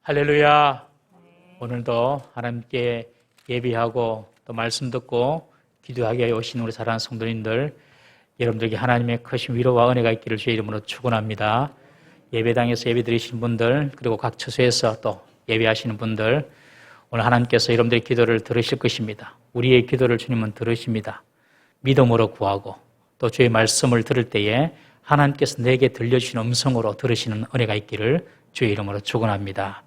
할렐루야. 오늘도 하나님께 예배하고 또 말씀 듣고 기도하게 오신 우리 사랑하는 성도님들, 여러분들에게 하나님의 크신 위로와 은혜가 있기를 주의 이름으로 축원합니다. 예배당에서 예배 드리시는 분들, 그리고 각 처소에서 또 예배하시는 분들, 오늘 하나님께서 여러분들의 기도를 들으실 것입니다. 우리의 기도를 주님은 들으십니다. 믿음으로 구하고 또 주의 말씀을 들을 때에 하나님께서 내게 들려주시는 음성으로 들으시는 은혜가 있기를 주의 이름으로 축원합니다.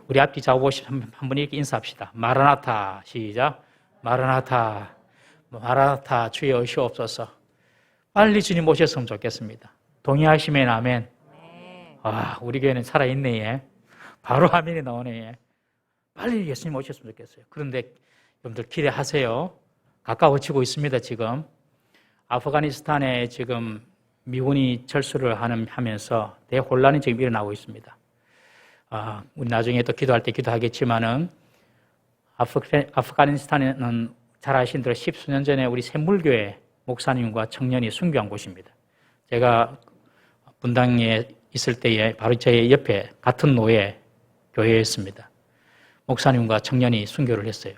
우리 앞뒤 좌우보시 한번 이렇게 인사합시다. 마라나타. 시작. 마라나타. 마라나타. 주의 오시옵소서. 빨리 주님 오셨으면 좋겠습니다. 동의하시면 아멘. 우리 교회는 살아있네. 예. 바로 아멘이 나오네. 예. 빨리 예수님 오셨으면 좋겠어요. 그런데 여러분들 기대하세요. 가까워지고 있습니다. 지금 아프가니스탄에 지금 미군이 철수를 하면서 대혼란이 지금 일어나고 있습니다. 우리 나중에 또 기도할 때 기도하겠지만은 아프가니스탄에는 잘 아시는 대로 10수년 전에 우리 샘물교회 목사님과 청년이 순교한 곳입니다. 제가 분당에 있을 때에 바로 제 옆에 같은 노예 교회였습니다. 목사님과 청년이 순교를 했어요.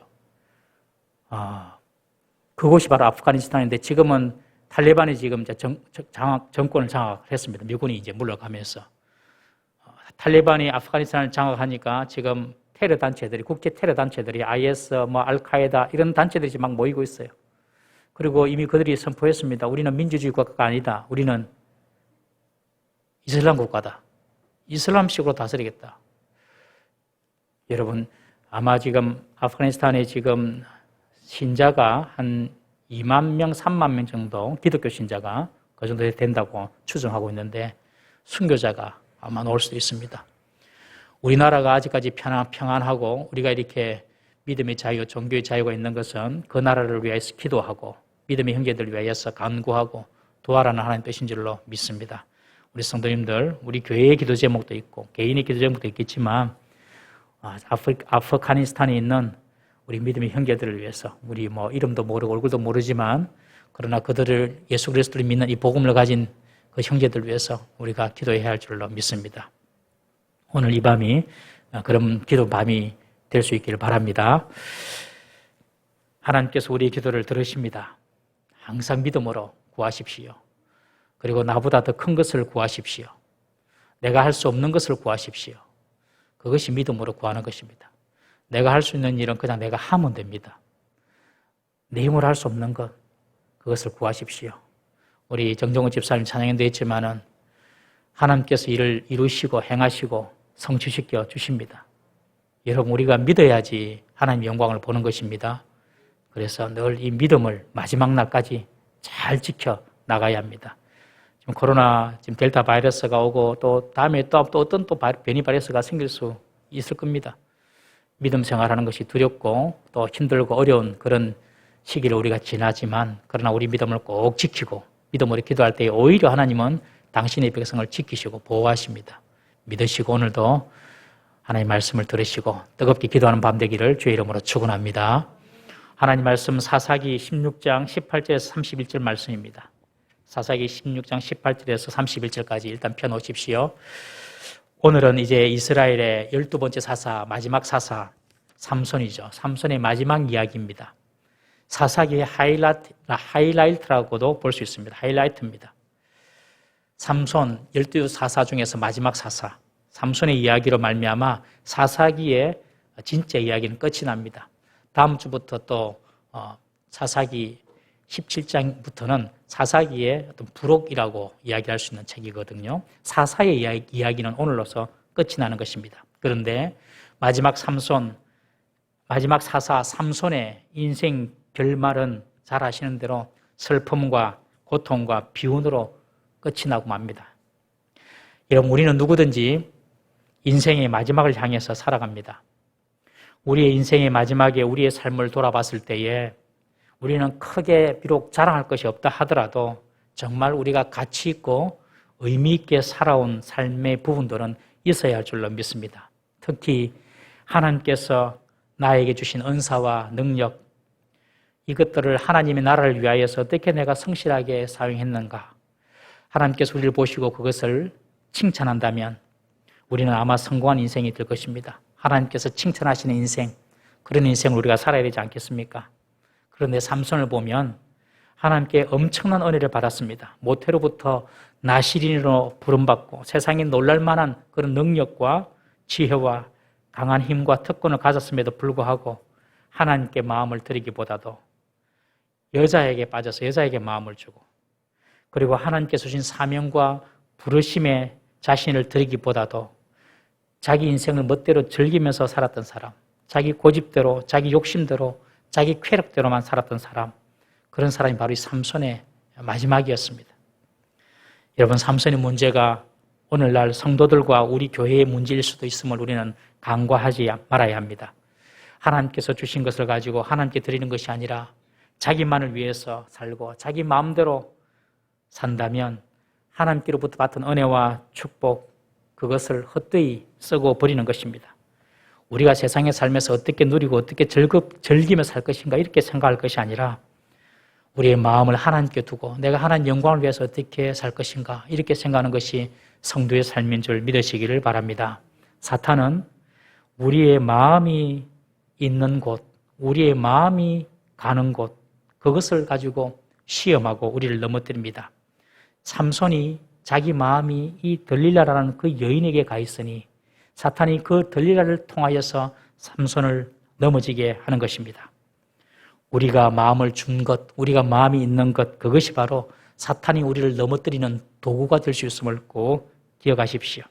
그곳이 바로 아프가니스탄인데 지금은 탈레반이 지금 정권을 장악했습니다. 미군이 이제 물러가면서. 탈레반이 아프가니스탄을 장악하니까 지금 테러 단체들이, 국제 테러 단체들이 IS, 알카에다 이런 단체들이 지금 막 모이고 있어요. 그리고 이미 그들이 선포했습니다. 우리는 민주주의 국가가 아니다. 우리는 이슬람 국가다. 이슬람식으로 다스리겠다. 여러분, 아마 지금 아프가니스탄에 지금 신자가 한 2만 명, 3만 명 정도 기독교 신자가 그 정도 된다고 추정하고 있는데 순교자가 아마 나올 수도 있습니다. 우리나라가 아직까지 평안하고 우리가 이렇게 믿음의 자유, 종교의 자유가 있는 것은 그 나라를 위해서 기도하고 믿음의 형제들을 위해서 간구하고 도와라는 하나님의 뜻인 줄로 믿습니다. 우리 성도님들, 우리 교회의 기도 제목도 있고 개인의 기도 제목도 있겠지만 아프가니스탄에 있는 우리 믿음의 형제들을 위해서 우리 이름도 모르고 얼굴도 모르지만 그러나 그들을 예수 그리스도를 믿는 이 복음을 가진 그 형제들을 위해서 우리가 기도해야 할 줄로 믿습니다. 오늘 이 밤이 그런 기도 밤이 될 수 있기를 바랍니다. 하나님께서 우리의 기도를 들으십니다. 항상 믿음으로 구하십시오. 그리고 나보다 더 큰 것을 구하십시오. 내가 할 수 없는 것을 구하십시오. 그것이 믿음으로 구하는 것입니다. 내가 할 수 있는 일은 그냥 내가 하면 됩니다. 내 힘으로 할 수 없는 것, 그것을 구하십시오. 우리 정정훈 집사님 찬양도 했지만은 하나님께서 일을 이루시고 행하시고 성취시켜 주십니다. 여러분, 우리가 믿어야지 하나님의 영광을 보는 것입니다. 그래서 늘 이 믿음을 마지막 날까지 잘 지켜 나가야 합니다. 지금 코로나, 지금 델타 바이러스가 오고 또 다음에 또 어떤 변이 바이러스가 생길 수 있을 겁니다. 믿음 생활하는 것이 두렵고 또 힘들고 어려운 그런 시기를 우리가 지나지만 그러나 우리 믿음을 꼭 지키고 믿음으로 기도할 때 오히려 하나님은 당신의 백성을 지키시고 보호하십니다. 믿으시고 오늘도 하나님의 말씀을 들으시고 뜨겁게 기도하는 밤 되기를 주의 이름으로 축원합니다. 하나님 말씀 사사기 16장 18절에서 31절 말씀입니다. 사사기 16장 18절에서 31절까지 일단 펴놓으십시오. 오늘은 이제 이스라엘의 12번째 사사, 마지막 사사 삼손이죠. 삼손의 마지막 이야기입니다. 사사기의 하이라이트라고도 볼 수 있습니다. 하이라이트입니다. 삼손 12사사 중에서 마지막 사사, 삼손의 이야기로 말미암아 사사기의 진짜 이야기는 끝이 납니다. 다음 주부터 또 사사기 17장부터는 사사기의 어떤 부록이라고 이야기할 수 있는 책이거든요. 사사의 이야기는 오늘로서 끝이 나는 것입니다. 그런데 마지막 사사 삼손의 인생 결말은 잘 아시는 대로 슬픔과 고통과 비운으로 끝이 나고 맙니다. 여러분, 우리는 누구든지 인생의 마지막을 향해서 살아갑니다. 우리의 인생의 마지막에 우리의 삶을 돌아봤을 때에 우리는 크게 비록 자랑할 것이 없다 하더라도 정말 우리가 가치 있고 의미 있게 살아온 삶의 부분들은 있어야 할 줄로 믿습니다. 특히 하나님께서 나에게 주신 은사와 능력, 이것들을 하나님의 나라를 위하여서 어떻게 내가 성실하게 사용했는가, 하나님께서 우리를 보시고 그것을 칭찬한다면 우리는 아마 성공한 인생이 될 것입니다. 하나님께서 칭찬하시는 인생, 그런 인생을 우리가 살아야 되지 않겠습니까? 그런데 삼손을 보면 하나님께 엄청난 은혜를 받았습니다. 모태로부터 나시린으로 부름받고 세상에 놀랄만한 그런 능력과 지혜와 강한 힘과 특권을 가졌음에도 불구하고 하나님께 마음을 드리기보다도 여자에게 빠져서 여자에게 마음을 주고, 그리고 하나님께서 주신 사명과 부르심에 자신을 드리기보다도 자기 인생을 멋대로 즐기면서 살았던 사람, 자기 고집대로, 자기 욕심대로, 자기 쾌락대로만 살았던 사람, 그런 사람이 바로 이 삼손의 마지막이었습니다. 여러분, 삼손의 문제가 오늘날 성도들과 우리 교회의 문제일 수도 있음을 우리는 간과하지 말아야 합니다. 하나님께서 주신 것을 가지고 하나님께 드리는 것이 아니라 자기만을 위해서 살고 자기 마음대로 산다면 하나님께로부터 받은 은혜와 축복, 그것을 헛되이 쓰고 버리는 것입니다. 우리가 세상에 살면서 어떻게 누리고 어떻게 즐기며 살 것인가 이렇게 생각할 것이 아니라 우리의 마음을 하나님께 두고 내가 하나님 영광을 위해서 어떻게 살 것인가 이렇게 생각하는 것이 성도의 삶인 줄 믿으시기를 바랍니다. 사탄은 우리의 마음이 있는 곳, 우리의 마음이 가는 곳, 그것을 가지고 시험하고 우리를 넘어뜨립니다. 삼손이 자기 마음이 이 들릴라라는 그 여인에게 가 있으니 사탄이 그 들릴라를 통하여서 삼손을 넘어지게 하는 것입니다. 우리가 마음을 준 것, 우리가 마음이 있는 것, 그것이 바로 사탄이 우리를 넘어뜨리는 도구가 될 수 있음을 꼭 기억하십시오.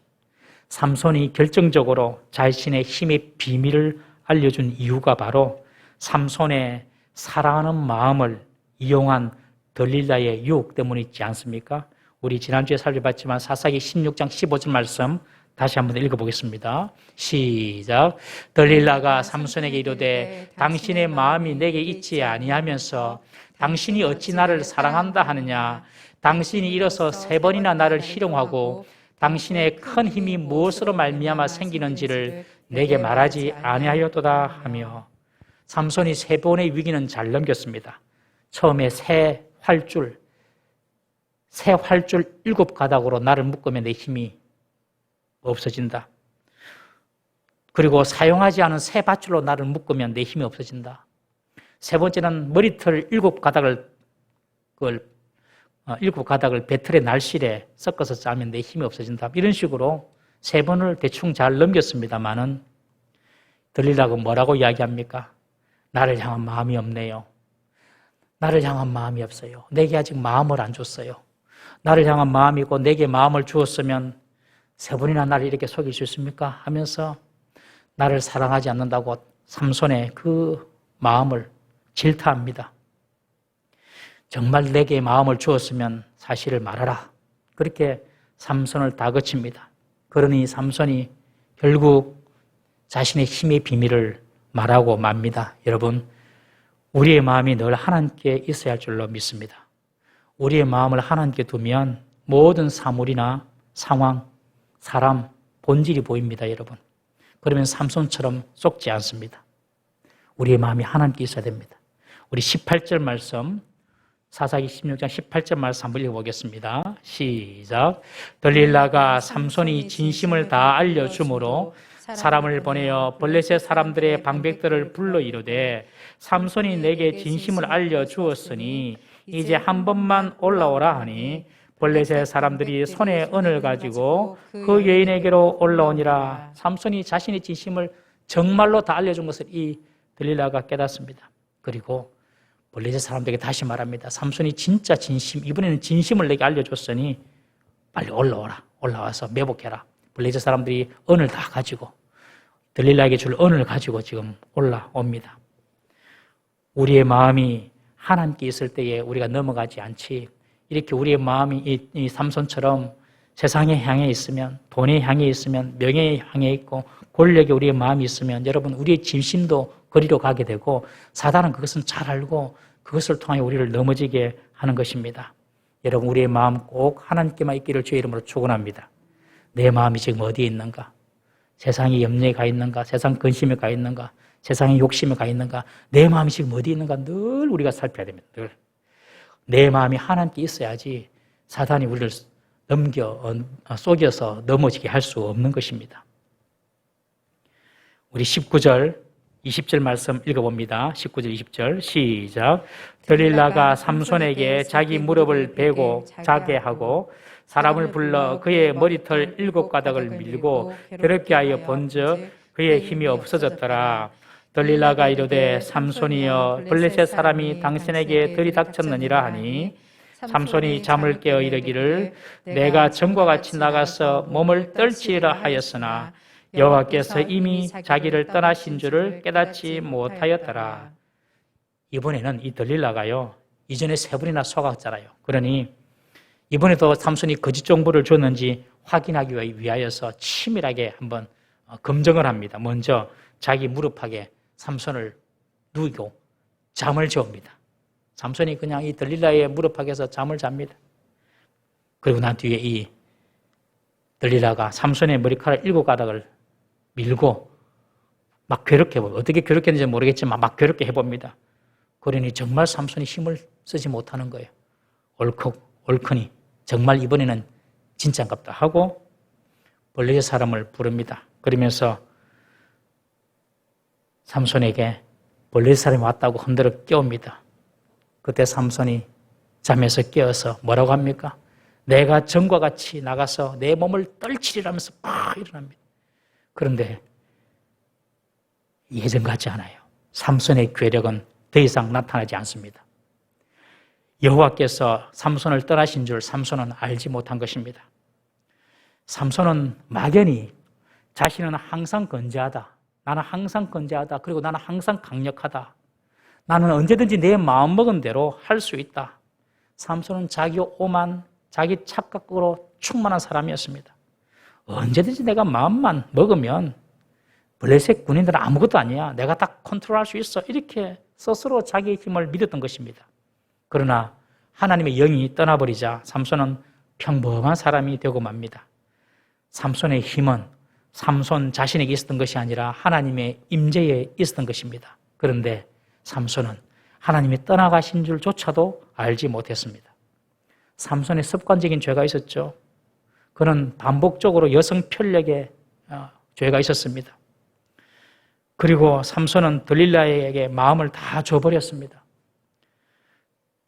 삼손이 결정적으로 자신의 힘의 비밀을 알려준 이유가 바로 삼손의 사랑하는 마음을 이용한 들릴라의 유혹 때문에 있지 않습니까? 우리 지난주에 살펴봤지만 사사기 16장 15절 말씀 다시 한번 읽어보겠습니다. 시작. 들릴라가 삼손에게 이르되 당신의 마음이 내게 있지 아니하면서 당신이 어찌 나를 사랑한다 하느냐? 당신이 일어서 3번이나 나를 희롱하고 당신의 큰 힘이 무엇으로 말미암아 생기는지를 내게 말하지 아니하였도다 하며, 삼손이 3번의 위기는 잘 넘겼습니다. 처음에 새 활줄 7가닥으로 나를 묶으면 내 힘이 없어진다. 그리고 사용하지 않은 새 밧줄로 나를 묶으면 내 힘이 없어진다. 세 번째는 머리털 7가닥을 배틀의 날실에 섞어서 짜면 내 힘이 없어진다. 이런 식으로 3번을 대충 잘 넘겼습니다만은 들릴라가 뭐라고 이야기합니까? 나를 향한 마음이 없네요. 나를 향한 마음이 없어요. 내게 아직 마음을 안 줬어요. 나를 향한 마음이 있고 내게 마음을 주었으면 3번이나 나를 이렇게 속일 수 있습니까? 하면서 나를 사랑하지 않는다고 삼손의 그 마음을 질타합니다. 정말 내게 마음을 주었으면 사실을 말하라. 그렇게 삼손을 다그칩니다. 그러니 삼손이 결국 자신의 힘의 비밀을 말하고 맙니다. 여러분, 우리의 마음이 늘 하나님께 있어야 할 줄로 믿습니다. 우리의 마음을 하나님께 두면 모든 사물이나 상황, 사람, 본질이 보입니다, 여러분. 그러면 삼손처럼 속지 않습니다. 우리의 마음이 하나님께 있어야 됩니다. 우리 18절 말씀, 사사기 16장 18절 말씀 한번 읽어보겠습니다. 시작. 들릴라가 삼손이 진심을 다 알려주므로 사람을 보내어 블레셋 사람들의 방백들을 불러 이르되 삼손이 내게 진심을 알려주었으니 이제 한 번만 올라오라 하니 블레셋 사람들이 손에 은을 가지고 그 여인에게로 올라오니라. 삼손이 자신의 진심을 정말로 다 알려준 것을 이 들릴라가 깨닫습니다. 그리고 블레셋 사람들에게 다시 말합니다. 삼손이 진짜 진심, 이번에는 진심을 내게 알려줬으니 빨리 올라오라. 올라와서 매복해라. 블레셋 사람들이 은을 다 가지고 들릴라에게 줄 은을 가지고 지금 올라옵니다. 우리의 마음이 하나님께 있을 때에 우리가 넘어가지 않지, 이렇게 우리의 마음이 이 삼손처럼 세상에 향해 있으면, 돈에 향해 있으면, 명예에 향해 있고 권력에 우리의 마음이 있으면 여러분, 우리의 진심도 거리로 가게 되고 사단은 그것은 잘 알고 그것을 통해 우리를 넘어지게 하는 것입니다. 여러분, 우리의 마음 꼭 하나님께만 있기를 주의 이름으로 축원합니다. 내 마음이 지금 어디에 있는가? 세상의 염려에 가 있는가? 세상 근심에 가 있는가? 세상의 욕심에 가 있는가? 내 마음이 지금 어디에 있는가? 늘 우리가 살펴야 됩니다. 늘. 내 마음이 하나님께 있어야지 사단이 우리를 속여서 넘어지게 할 수 없는 것입니다. 우리 19절, 20절 말씀 읽어봅니다. 19절, 20절 시작. 들릴라가 삼손에게 자기 무릎을 베고 자게 하고 사람을 불러 그의 머리털 7가닥을 밀고 괴롭게 하여 본즉 그의 힘이 없어졌더라. 들릴라가 이르되 삼손이여 블레셋 사람이 당신에게 들이닥쳤느니라 하니 삼손이 잠을 깨어 이르기를 내가 전과 같이 나가서 몸을 떨치리라 하였으나 여호와께서 이미 자기를 떠나신 줄을 깨닫지 못하였더라. 이번에는 이 들릴라가요, 이전에 3번이나 속았잖아요. 그러니 이번에도 삼손이 거짓 정보를 줬는지 확인하기 위하여서 치밀하게 한번 검증을 합니다. 먼저 자기 무릎팍에 삼손을 누이고 잠을 재웁니다. 삼손이 그냥 이 들릴라의 무릎팍에서 잠을 잡니다. 그리고 난 뒤에 이 들릴라가 삼손의 머리카락 7가닥을 밀고 막 괴롭게 해봅니다. 어떻게 괴롭혔는지 모르겠지만 막 괴롭게 해봅니다. 그러니 정말 삼손이 힘을 쓰지 못하는 거예요. 옳거니 정말 이번에는 진짜인갑다 하고 블레셋 사람을 부릅니다. 그러면서 삼손에게 블레셋 사람이 왔다고 흔들어 깨웁니다. 그때 삼손이 잠에서 깨어서 뭐라고 합니까? 내가 전과 같이 나가서 내 몸을 떨치리라면서 팍 일어납니다. 그런데 예전 같지 않아요. 삼손의 괴력은 더 이상 나타나지 않습니다. 여호와께서 삼손을 떠나신 줄 삼손은 알지 못한 것입니다. 삼손은 막연히 자신은 항상 건재하다. 나는 항상 건재하다. 그리고 나는 항상 강력하다. 나는 언제든지 내 마음먹은 대로 할 수 있다. 삼손은 자기 오만, 자기 착각으로 충만한 사람이었습니다. 언제든지 내가 마음만 먹으면 블레셋 군인들은 아무것도 아니야. 내가 다 컨트롤할 수 있어. 이렇게 스스로 자기의 힘을 믿었던 것입니다. 그러나 하나님의 영이 떠나버리자 삼손은 평범한 사람이 되고 맙니다. 삼손의 힘은 삼손 자신에게 있었던 것이 아니라 하나님의 임재에 있었던 것입니다. 그런데 삼손은 하나님이 떠나가신 줄조차도 알지 못했습니다. 삼손의 습관적인 죄가 있었죠. 그는 반복적으로 여성 편력의 죄가 있었습니다. 그리고 삼손은 들릴라에게 마음을 다 줘버렸습니다.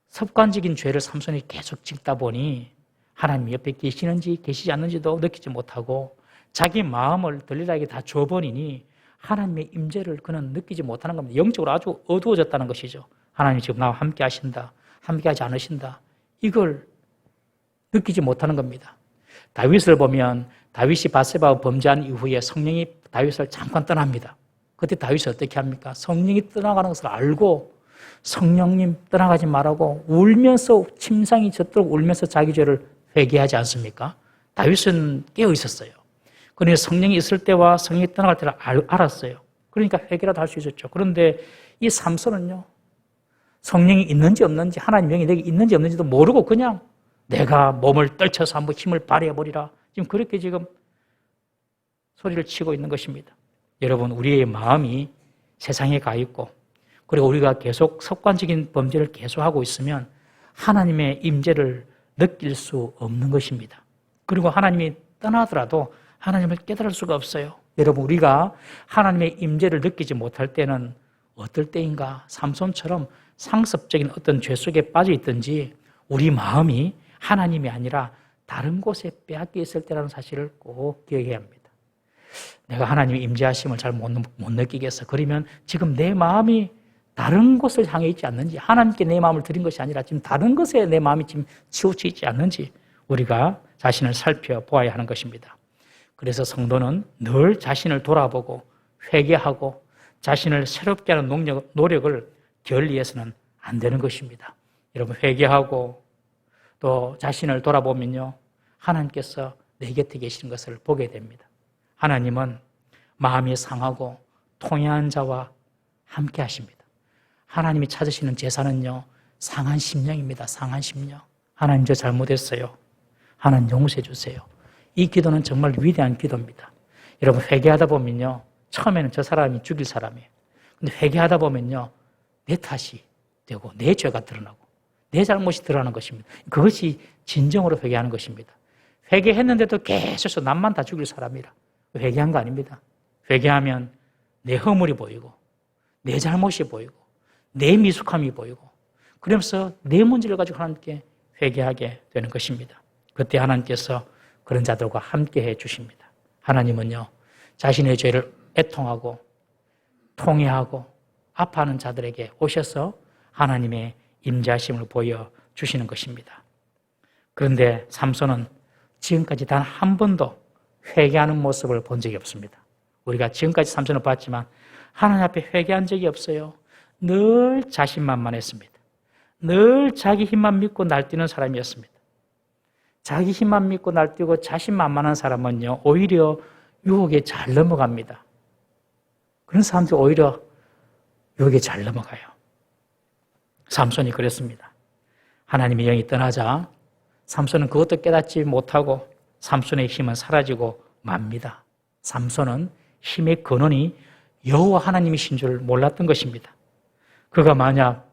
습관적인 죄를 삼손이 계속 짓다 보니 하나님 옆에 계시는지 계시지 않는지도 느끼지 못하고 자기 마음을 들릴라에게 다 줘버리니 하나님의 임재를 그는 느끼지 못하는 겁니다. 영적으로 아주 어두워졌다는 것이죠. 하나님이 지금 나와 함께 하신다, 함께 하지 않으신다, 이걸 느끼지 못하는 겁니다. 다윗을 보면 다윗이 밧세바와 범죄한 이후에 성령이 다윗을 잠깐 떠납니다. 그때 다윗이 어떻게 합니까? 성령이 떠나가는 것을 알고 성령님 떠나가지 말라고 울면서 침상이 젖도록 울면서 자기 죄를 회개하지 않습니까? 다윗은 깨어 있었어요. 그러니 성령이 있을 때와 성령이 떠나갈 때를 알았어요. 그러니까 회개라도 할 수 있었죠. 그런데 이 삼손은요, 성령이 있는지 없는지, 하나님 영이 내게 있는지 없는지도 모르고 그냥 내가 몸을 떨쳐서 한번 힘을 발휘해버리라, 지금 그렇게 지금 소리를 치고 있는 것입니다. 여러분, 우리의 마음이 세상에 가 있고 그리고 우리가 계속 습관적인 범죄를 계속하고 있으면 하나님의 임재를 느낄 수 없는 것입니다. 그리고 하나님이 떠나더라도 하나님을 깨달을 수가 없어요. 여러분, 우리가 하나님의 임재를 느끼지 못할 때는 어떨 때인가? 삼손처럼 상습적인 어떤 죄 속에 빠져 있든지 우리 마음이 하나님이 아니라 다른 곳에 빼앗겨 있을 때라는 사실을 꼭 기억해야 합니다. 내가 하나님의 임재하심을 잘 못 느끼겠어. 그러면 지금 내 마음이 다른 곳을 향해 있지 않는지, 하나님께 내 마음을 드린 것이 아니라 지금 다른 것에 내 마음이 지금 치우쳐 있지 않는지 우리가 자신을 살펴보아야 하는 것입니다. 그래서 성도는 늘 자신을 돌아보고 회개하고 자신을 새롭게 하는 노력을 게을리해서는 안 되는 것입니다. 여러분, 회개하고 또 자신을 돌아보면요, 하나님께서 내 곁에 계시는 것을 보게 됩니다. 하나님은 마음이 상하고 통해한 자와 함께 하십니다. 하나님이 찾으시는 제사는요, 상한 심령입니다. 상한 심령. 하나님, 저 잘못했어요. 하나님 용서해 주세요. 이 기도는 정말 위대한 기도입니다. 여러분, 회개하다 보면요, 처음에는 저 사람이 죽일 사람이에요. 근데 회개하다 보면요, 내 탓이 되고 내 죄가 드러나고 내 잘못이 드러나는 것입니다. 그것이 진정으로 회개하는 것입니다. 회개했는데도 계속해서 남만 다 죽일 사람이라. 회개한 거 아닙니다. 회개하면 내 허물이 보이고 내 잘못이 보이고 내 미숙함이 보이고 그러면서 내 문제를 가지고 하나님께 회개하게 되는 것입니다. 그때 하나님께서 그런 자들과 함께 해 주십니다. 하나님은요, 자신의 죄를 애통하고 통회하고 아파하는 자들에게 오셔서 하나님의 임재하심을 보여주시는 것입니다. 그런데 삼손은 지금까지 단 한 번도 회개하는 모습을 본 적이 없습니다. 우리가 지금까지 삼손을 봤지만 하나님 앞에 회개한 적이 없어요. 늘 자신만만했습니다. 늘 자기 힘만 믿고 날뛰는 사람이었습니다. 자기 힘만 믿고 날뛰고 자신만만한 사람은요, 오히려 유혹에 잘 넘어갑니다. 그런 사람들이 오히려 유혹에 잘 넘어가요. 삼손이 그랬습니다. 하나님의 영이 떠나자 삼손은 그것도 깨닫지 못하고 삼손의 힘은 사라지고 맙니다. 삼손은 힘의 근원이 여호와 하나님이신 줄 몰랐던 것입니다. 그가 만약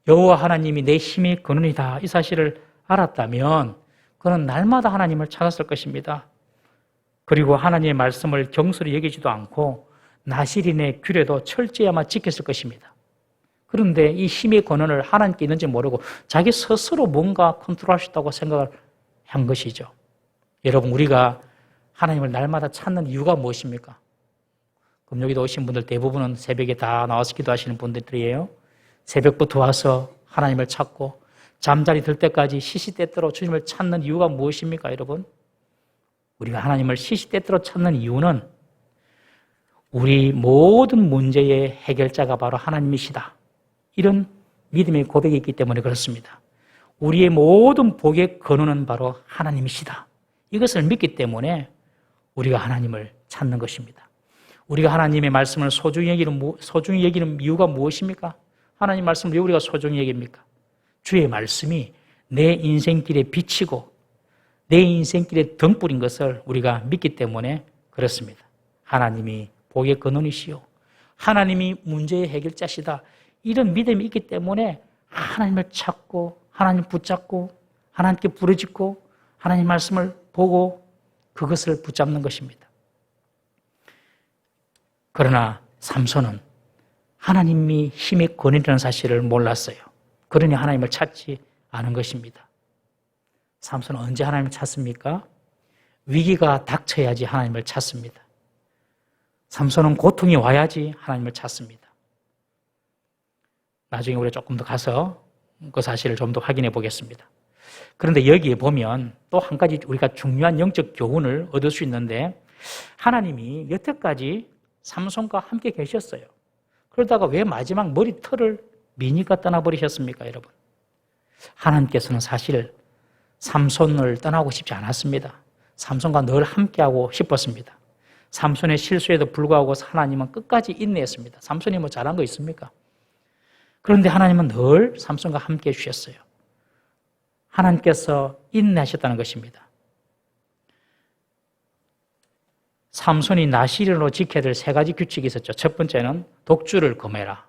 여호와 하나님이 내 힘의 근원이다 이 사실을 알았다면 그는 날마다 하나님을 찾았을 것입니다. 그리고 하나님의 말씀을 경솔히 여기지도 않고 나실인의 규례도 철저히 아마 지켰을 것입니다. 그런데 이 힘의 근원을 하나님께 있는지 모르고 자기 스스로 뭔가 컨트롤할 수 있다고 생각을 한 것이죠. 여러분, 우리가 하나님을 날마다 찾는 이유가 무엇입니까? 그럼 여기도 오신 분들 대부분은 새벽에 다 나와서 기도하시는 분들이에요. 새벽부터 와서 하나님을 찾고 잠자리 들 때까지 시시때때로 주님을 찾는 이유가 무엇입니까, 여러분? 우리가 하나님을 시시때때로 찾는 이유는 우리 모든 문제의 해결자가 바로 하나님이시다. 이런 믿음의 고백이 있기 때문에 그렇습니다. 우리의 모든 복의 근원은 바로 하나님이시다. 이것을 믿기 때문에 우리가 하나님을 찾는 것입니다. 우리가 하나님의 말씀을 소중히 여기는 이유가 무엇입니까? 하나님 말씀을 왜 우리가 소중히 여깁니까? 주의 말씀이 내 인생길에 비치고 내 인생길에 등불인 것을 우리가 믿기 때문에 그렇습니다. 하나님이 복의 근원이시요 하나님이 문제의 해결자시다. 이런 믿음이 있기 때문에 하나님을 찾고 하나님 붙잡고 하나님께 부르짖고 하나님 말씀을 보고 그것을 붙잡는 것입니다. 그러나 삼손은 하나님이 힘의 근원이라는 사실을 몰랐어요. 그러니 하나님을 찾지 않은 것입니다. 삼손은 언제 하나님을 찾습니까? 위기가 닥쳐야지 하나님을 찾습니다. 삼손은 고통이 와야지 하나님을 찾습니다. 나중에 우리가 조금 더 가서 그 사실을 좀 더 확인해 보겠습니다. 그런데 여기에 보면 또 한 가지 우리가 중요한 영적 교훈을 얻을 수 있는데 하나님이 여태까지 삼손과 함께 계셨어요. 그러다가 왜 마지막 머리털을 미니까 떠나버리셨습니까, 여러분? 하나님께서는 사실 삼손을 떠나고 싶지 않았습니다. 삼손과 늘 함께하고 싶었습니다. 삼손의 실수에도 불구하고 하나님은 끝까지 인내했습니다. 삼손이 뭐 잘한 거 있습니까? 그런데 하나님은 늘 삼손과 함께 해주셨어요. 하나님께서 인내하셨다는 것입니다. 삼손이 나시린으로 지켜야 될 3가지 규칙이 있었죠. 첫 번째는 독주를 금해라.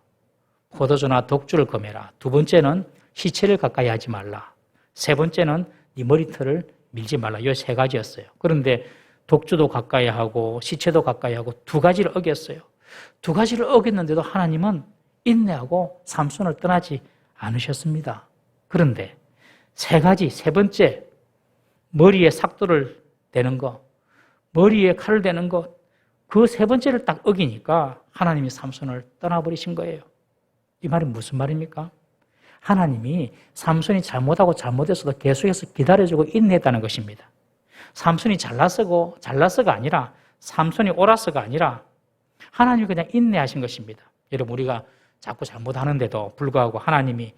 포도주나 독주를 금해라. 두 번째는 시체를 가까이 하지 말라. 세 번째는 네 머리털을 밀지 말라. 이 3가지였어요. 그런데 독주도 가까이 하고 시체도 가까이 하고 2가지를 어겼어요. 2가지를 어겼는데도 하나님은 인내하고 삼손을 떠나지 않으셨습니다. 그런데 3가지, 세 번째, 머리에 삭도를 대는 것, 머리에 칼을 대는 것, 그 3번째를 딱 어기니까 하나님이 삼손을 떠나버리신 거예요. 이 말이 무슨 말입니까? 하나님이 삼손이 잘못하고 잘못했어도 계속해서 기다려주고 인내했다는 것입니다. 삼손이 잘났어가 아니라 삼손이 옳았어가 아니라 하나님이 그냥 인내하신 것입니다. 여러분, 우리가 자꾸 잘못하는데도 불구하고 하나님이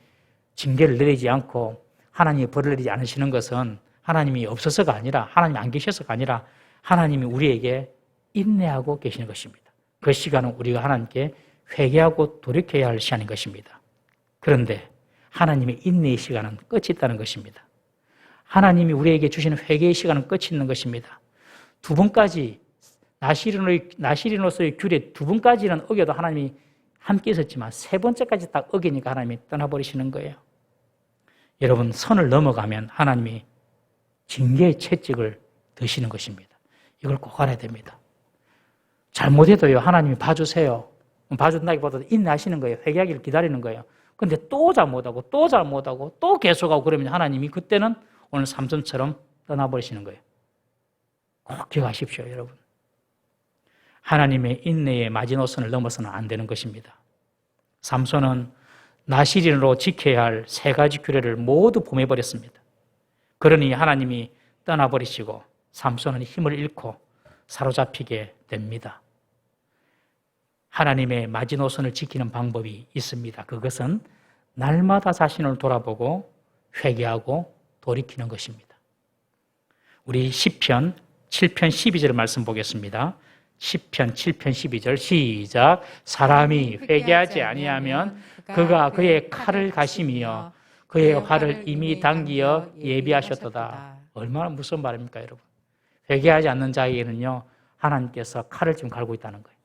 징계를 내리지 않고 하나님이 벌을 내리지 않으시는 것은 하나님이 없어서가 아니라 하나님이 안 계셔서가 아니라 하나님이 우리에게 인내하고 계시는 것입니다. 그 시간은 우리가 하나님께 회개하고 돌이켜야 할 시간인 것입니다. 그런데 하나님의 인내의 시간은 끝이 있다는 것입니다. 하나님이 우리에게 주시는 회개의 시간은 끝이 있는 것입니다. 2번까지 나시린으로서의 규례 2번까지는 어겨도 하나님이 함께 있었지만 3번째까지 딱 어기니까 하나님이 떠나버리시는 거예요. 여러분, 선을 넘어가면 하나님이 징계의 채찍을 드시는 것입니다. 이걸 꼭 알아야 됩니다. 잘못해도요, 하나님이 봐주세요. 봐준다기보다도 인내하시는 거예요. 회개하기를 기다리는 거예요. 근데 또 잘못하고 또 잘못하고 또 계속하고 그러면 하나님이 그때는 오늘 삼손처럼 떠나버리시는 거예요. 꼭 기억하십시오, 여러분. 하나님의 인내의 마지노선을 넘어서는 안 되는 것입니다. 삼손은 나시린으로 지켜야 할 세 가지 규례를 모두 범해버렸습니다. 그러니 하나님이 떠나버리시고 삼손은 힘을 잃고 사로잡히게 됩니다. 하나님의 마지노선을 지키는 방법이 있습니다. 그것은 날마다 자신을 돌아보고 회개하고 돌이키는 것입니다. 우리 시편 7편 12절 말씀 보겠습니다. 시편 7편 12절 시작. 사람이 회개하지 아니하면 그가 그의 칼을 가시며 그의 활을 이미 당기어 예비하셨도다. 얼마나 무서운 말입니까, 여러분? 회개하지 않는 자에게는요, 하나님께서 칼을 지금 갈고 있다는 거예요.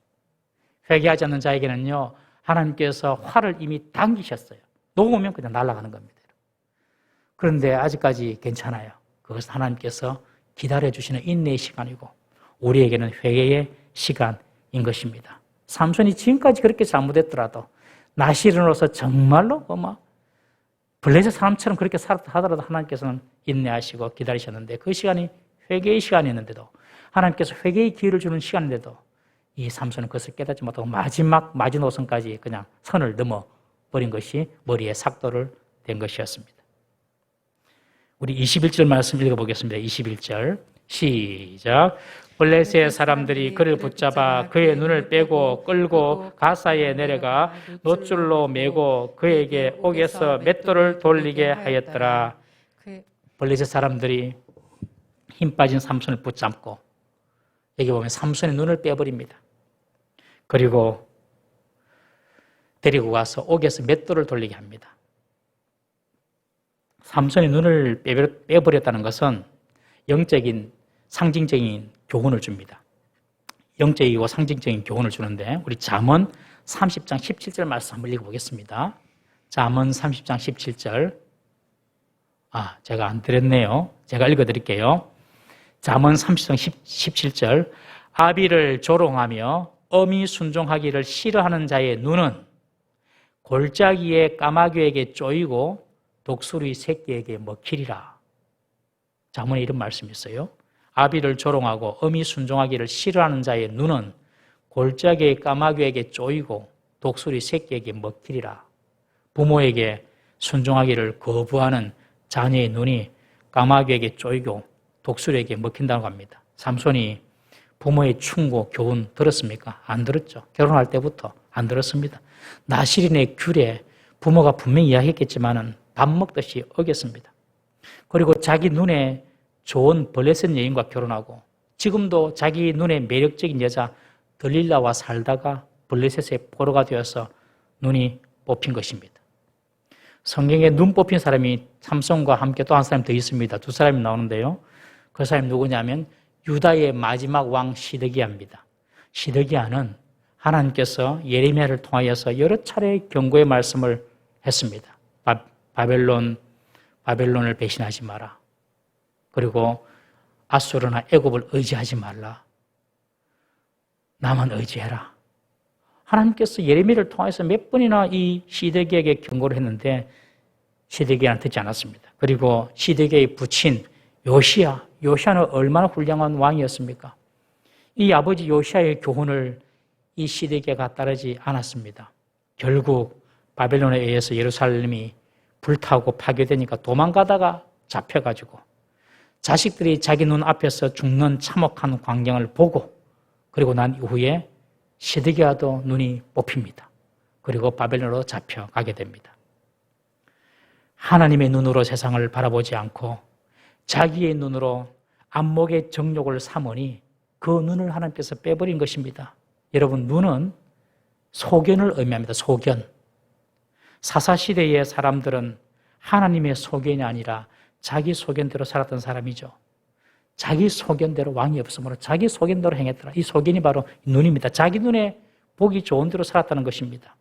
회개하지 않는 자에게는요, 하나님께서 활을 이미 당기셨어요. 놓으면 그냥 날아가는 겁니다. 그런데 아직까지 괜찮아요. 그것은 하나님께서 기다려주시는 인내의 시간이고 우리에게는 회개의 시간인 것입니다. 삼손이 지금까지 그렇게 잘못했더라도 나시린으로서 정말로 블레셋 사람처럼 그렇게 살았다 하더라도 하나님께서는 인내하시고 기다리셨는데 그 시간이 회개의 시간이었는데도 하나님께서 회개의 기회를 주는 시간인데도 이 삼손은 그것을 깨닫지 못하고 마지막 마지노선까지 그냥 선을 넘어버린 것이 머리에 삭도를 댄 것이었습니다. 우리 21절 말씀 읽어보겠습니다. 21절 시작. 블레셋 사람들이 그를 붙잡아 그의 눈을 빼고 끌고 가사에 내려가 놋줄로 매고 그에게 옥에서 맷돌을 돌리게 하였더라. 블레셋 사람들이 힘 빠진 삼손을 붙잡고 여기 보면 삼손의 눈을 빼버립니다. 그리고 데리고 가서 옥에서 맷돌을 돌리게 합니다. 삼손의 눈을 빼버렸다는 것은 영적인 상징적인 교훈을 줍니다. 영적이고 상징적인 교훈을 주는데 우리 잠언 30장 17절 말씀 한번 읽어보겠습니다. 잠언 30장 17절 제가 안 드렸네요. 제가 읽어드릴게요. 잠언 30장 17절 아비를 조롱하며 엄히 순종하기를 싫어하는 자의 눈은 골짜기의 까마귀에게 쪼이고 독수리 새끼에게 먹히리라. 잠언에 이런 말씀이 있어요. 아비를 조롱하고 엄히 순종하기를 싫어하는 자의 눈은 골짜기의 까마귀에게 쪼이고 독수리 새끼에게 먹히리라. 부모에게 순종하기를 거부하는 자녀의 눈이 까마귀에게 쪼이고 독수리에게 먹힌다고 합니다. 삼손이 부모의 충고, 교훈 들었습니까? 안 들었죠. 결혼할 때부터 안 들었습니다. 나시린의 규례, 부모가 분명히 이야기했겠지만은 밥 먹듯이 어겼습니다. 그리고 자기 눈에 좋은 블레셋 여인과 결혼하고 지금도 자기 눈에 매력적인 여자 들릴라와 살다가 블레셋의 포로가 되어서 눈이 뽑힌 것입니다. 성경에 눈 뽑힌 사람이 삼손과 함께 또 한 사람 더 있습니다. 두 사람이 나오는데요. 그 사람이 누구냐면 유다의 마지막 왕 시드기야입니다. 시드기야는 하나님께서 예레미야를 통하여서 여러 차례 경고의 말씀을 했습니다. 바벨론을 배신하지 마라. 그리고 아수르나 애굽을 의지하지 말라. 나만 의지해라. 하나님께서 예레미야를 통해서 몇 번이나 이 시드기야에게 경고를 했는데 시드기야는 듣지 않았습니다. 그리고 시드기야의 부친 요시야는 얼마나 훌륭한 왕이었습니까? 이 아버지 요시야의 교훈을 이 시드기야가 따르지 않았습니다. 결국 바벨론에 의해서 예루살렘이 불타고 파괴되니까 도망가다가 잡혀가지고 자식들이 자기 눈 앞에서 죽는 참혹한 광경을 보고 그리고 난 이후에 시드기야도 눈이 뽑힙니다. 그리고 바벨론으로 잡혀가게 됩니다. 하나님의 눈으로 세상을 바라보지 않고 자기의 눈으로 안목의 정욕을 삼으니 그 눈을 하나님께서 빼버린 것입니다. 여러분, 눈은 소견을 의미합니다. 소견. 사사시대의 사람들은 하나님의 소견이 아니라 자기 소견대로 살았던 사람이죠. 자기 소견대로 왕이 없으므로 자기 소견대로 행했더라. 이 소견이 바로 눈입니다. 자기 눈에 보기 좋은 대로 살았다는 것입니다.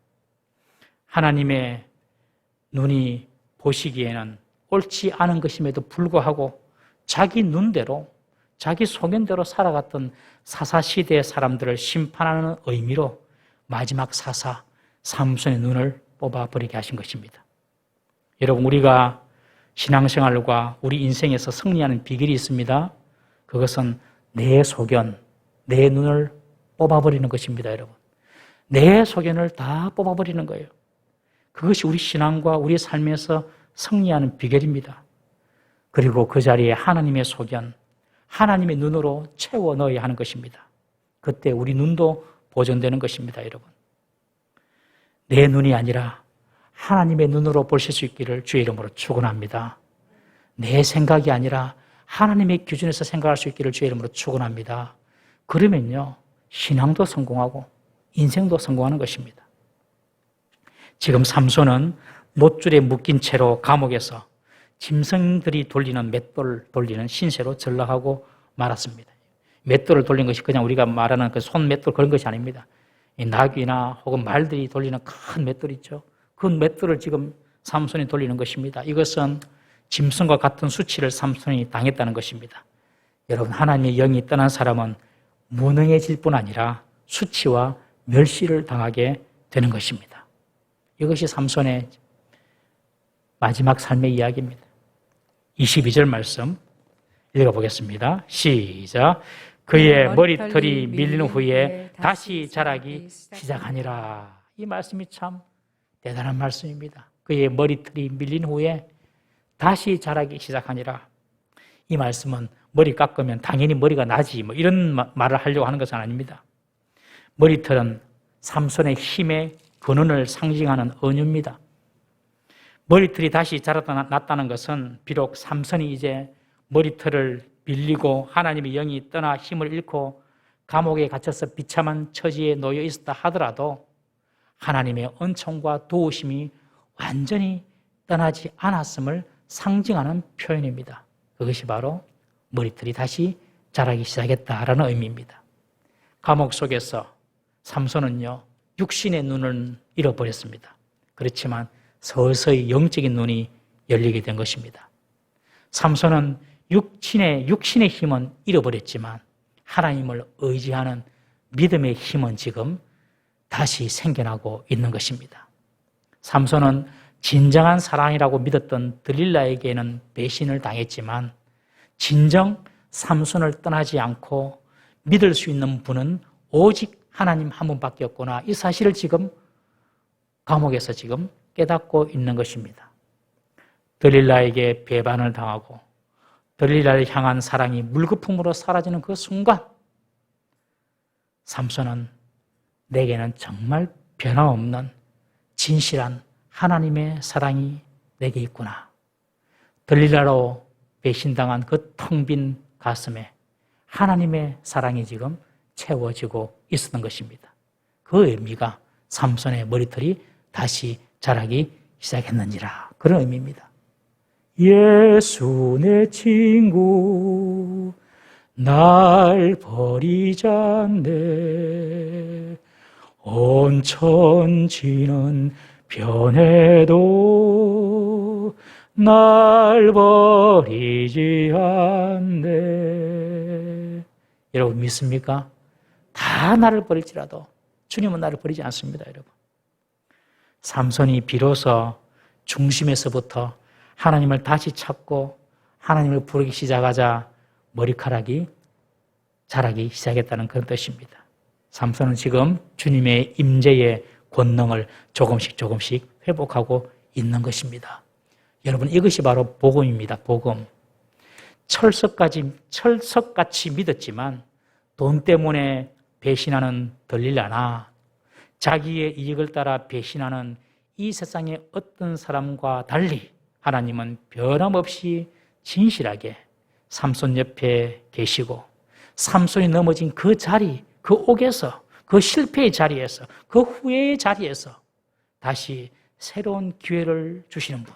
하나님의 눈이 보시기에는 옳지 않은 것임에도 불구하고 자기 눈대로 자기 소견대로 살아갔던 사사시대의 사람들을 심판하는 의미로 마지막 사사 삼손의 눈을 뽑아버리게 하신 것입니다. 여러분, 우리가 신앙생활과 우리 인생에서 승리하는 비결이 있습니다. 그것은 내 소견, 내 눈을 뽑아버리는 것입니다, 여러분. 내 소견을 다 뽑아버리는 거예요. 그것이 우리 신앙과 우리 삶에서 승리하는 비결입니다. 그리고 그 자리에 하나님의 소견, 하나님의 눈으로 채워 넣어야 하는 것입니다. 그때 우리 눈도 보존되는 것입니다, 여러분. 내 눈이 아니라 하나님의 눈으로 보실 수 있기를 주의 이름으로 축원합니다. 내 생각이 아니라 하나님의 기준에서 생각할 수 있기를 주의 이름으로 축원합니다. 그러면요, 신앙도 성공하고 인생도 성공하는 것입니다. 지금 삼손은 놋줄에 묶인 채로 감옥에서 짐승들이 돌리는 맷돌 돌리는 신세로 전락하고 말았습니다. 맷돌을 돌린 것이 그냥 우리가 말하는 그 손 맷돌 그런 것이 아닙니다. 이 나귀나 혹은 말들이 돌리는 큰 맷돌 있죠. 그 맷돌을 지금 삼손이 돌리는 것입니다. 이것은 짐승과 같은 수치를 삼손이 당했다는 것입니다. 여러분, 하나님의 영이 떠난 사람은 무능해질 뿐 아니라 수치와 멸시를 당하게 되는 것입니다. 이것이 삼손의 마지막 삶의 이야기입니다. 22절 말씀 읽어보겠습니다. 시작. 그의 머리털이 밀린 후에 다시 자라기 시작하니라. 이 말씀이 참 대단한 말씀입니다. 그의 머리털이 밀린 후에 다시 자라기 시작하니라. 이 말씀은 머리 깎으면 당연히 머리가 나지 뭐 이런 말을 하려고 하는 것은 아닙니다. 머리털은 삼손의 힘의 근원을 상징하는 은유입니다. 머리털이 다시 자라났다는 것은 비록 삼손이 이제 머리털을 빌리고 하나님의 영이 떠나 힘을 잃고 감옥에 갇혀서 비참한 처지에 놓여 있었다 하더라도 하나님의 은총과 도우심이 완전히 떠나지 않았음을 상징하는 표현입니다. 그것이 바로 머리털이 다시 자라기 시작했다라는 의미입니다. 감옥 속에서 삼손은요, 육신의 눈을 잃어버렸습니다. 그렇지만 서서히 영적인 눈이 열리게 된 것입니다. 삼손은 육신의 힘은 잃어버렸지만 하나님을 의지하는 믿음의 힘은 지금 다시 생겨나고 있는 것입니다. 삼손은 진정한 사랑이라고 믿었던 들릴라에게는 배신을 당했지만 진정 삼손을 떠나지 않고 믿을 수 있는 분은 오직 하나님 한 분밖에 없구나. 이 사실을 지금 감옥에서 지금 깨닫고 있는 것입니다. 들릴라에게 배반을 당하고 들릴라를 향한 사랑이 물거품으로 사라지는 그 순간 삼손은 내게는 정말 변함없는 진실한 하나님의 사랑이 내게 있구나. 들릴라로 배신당한 그 텅 빈 가슴에 하나님의 사랑이 지금 채워지고 있었던 것입니다. 그 의미가 삼손의 머리털이 다시 자라기 시작했는지라, 그런 의미입니다. 예수 내 친구 날 버리지 않네. 온 천지는 변해도 날 버리지 않네. 여러분 믿습니까? 다 나를 버릴지라도 주님은 나를 버리지 않습니다, 여러분. 삼손이 비로소 중심에서부터 하나님을 다시 찾고 하나님을 부르기 시작하자 머리카락이 자라기 시작했다는 그런 뜻입니다. 삼손은 지금 주님의 임재의 권능을 조금씩 회복하고 있는 것입니다. 여러분, 이것이 바로 복음입니다. 복음. 철석같이 믿었지만 돈 때문에 배신하는 들릴라나 자기의 이익을 따라 배신하는 이 세상의 어떤 사람과 달리 하나님은 변함없이 진실하게 삼손 옆에 계시고 삼손이 넘어진 그 자리, 그 옥에서, 그 실패의 자리에서, 그 후회의 자리에서 다시 새로운 기회를 주시는 분,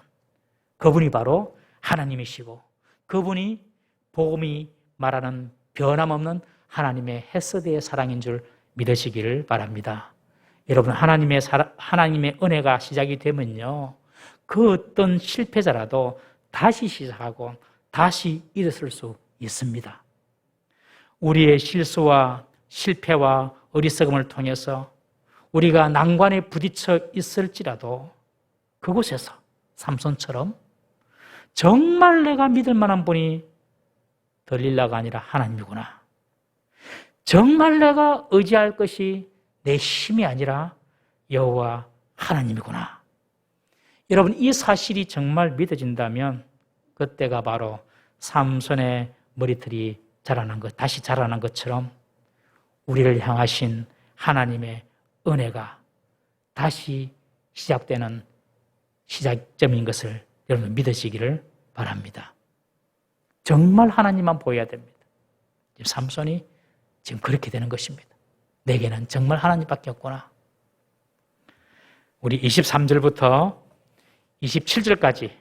그분이 바로 하나님이시고 그분이 복음이 말하는 변함없는 하나님의 헤세드의 사랑인 줄 믿으시기를 바랍니다. 여러분, 하나님의 은혜가 시작이 되면요, 그 어떤 실패자라도 다시 시작하고 다시 일어설 수 있습니다. 우리의 실수와 실패와 어리석음을 통해서 우리가 난관에 부딪혀 있을지라도 그곳에서 삼손처럼 정말 내가 믿을 만한 분이 들릴라가 아니라 하나님이구나. 정말 내가 의지할 것이 내 힘이 아니라 여호와 하나님이구나. 여러분, 이 사실이 정말 믿어진다면 그때가 바로 삼손의 머리털이 자라난 것, 다시 자라난 것처럼 우리를 향하신 하나님의 은혜가 다시 시작되는 시작점인 것을 여러분 믿으시기를 바랍니다. 정말 하나님만 보여야 됩니다. 삼손이 지금 그렇게 되는 것입니다. 내게는 정말 하나님밖에 없구나. 우리 23절부터 27절까지